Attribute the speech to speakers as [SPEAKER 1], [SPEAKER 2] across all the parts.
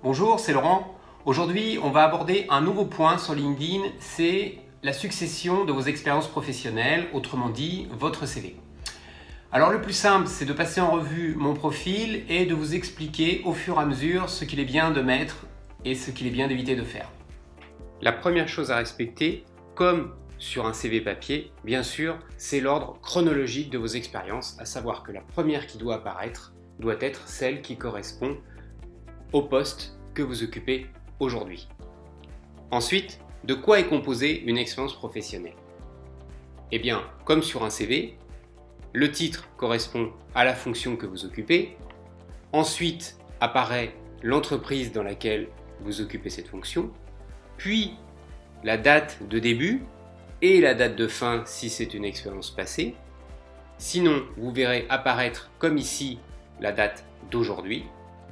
[SPEAKER 1] Bonjour, c'est Laurent. Aujourd'hui, on va aborder un nouveau point sur LinkedIn, c'est la succession de vos expériences professionnelles, autrement dit, votre CV. Alors le plus simple, c'est de passer en revue mon profil et de vous expliquer au fur et à mesure ce qu'il est bien de mettre et ce qu'il est bien d'éviter de faire. La première chose à respecter, comme sur un CV papier, bien sûr, c'est l'ordre chronologique de vos expériences, à savoir que la première qui doit apparaître doit être celle qui correspond au poste que vous occupez aujourd'hui. Ensuite, de quoi est composée une expérience professionnelle? Eh bien, comme sur un CV, le titre correspond à la fonction que vous occupez. Ensuite, apparaît l'entreprise dans laquelle vous occupez cette fonction. Puis, la date de début et la date de fin si c'est une expérience passée. Sinon, vous verrez apparaître comme ici la date d'aujourd'hui.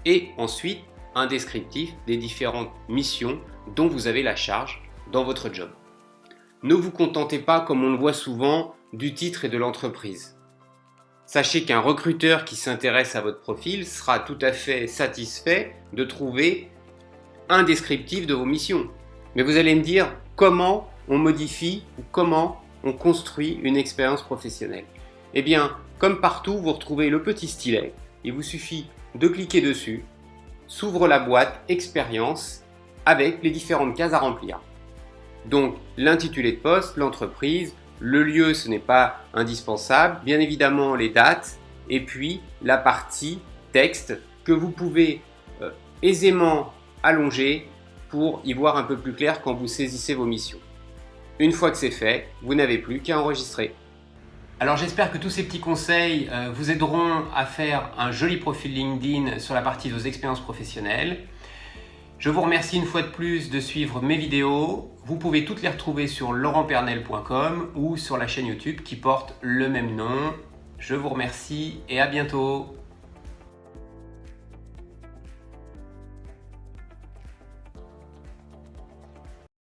[SPEAKER 1] Et ensuite, un descriptif des différentes missions dont vous avez la charge dans votre job. Ne vous contentez pas, comme on le voit souvent, du titre et de l'entreprise. Sachez qu'un recruteur qui s'intéresse à votre profil sera tout à fait satisfait de trouver un descriptif de vos missions. Mais vous allez me dire comment on modifie ou comment on construit une expérience professionnelle. Eh bien, comme partout, vous retrouvez le petit stylet. Il vous suffit de cliquer dessus. S'ouvre la boîte Expérience avec les différentes cases à remplir. Donc l'intitulé de poste, l'entreprise, le lieu, ce n'est pas indispensable, bien évidemment les dates et puis la partie texte que vous pouvez aisément allonger pour y voir un peu plus clair quand vous saisissez vos missions. Une fois que c'est fait, vous n'avez plus qu'à enregistrer. Alors j'espère que tous ces petits conseils vous aideront à faire un joli profil LinkedIn sur la partie de vos expériences professionnelles. Je vous remercie une fois de plus de suivre mes vidéos. Vous pouvez toutes les retrouver sur laurentpernel.com ou sur la chaîne YouTube qui porte le même nom. Je vous remercie et à bientôt.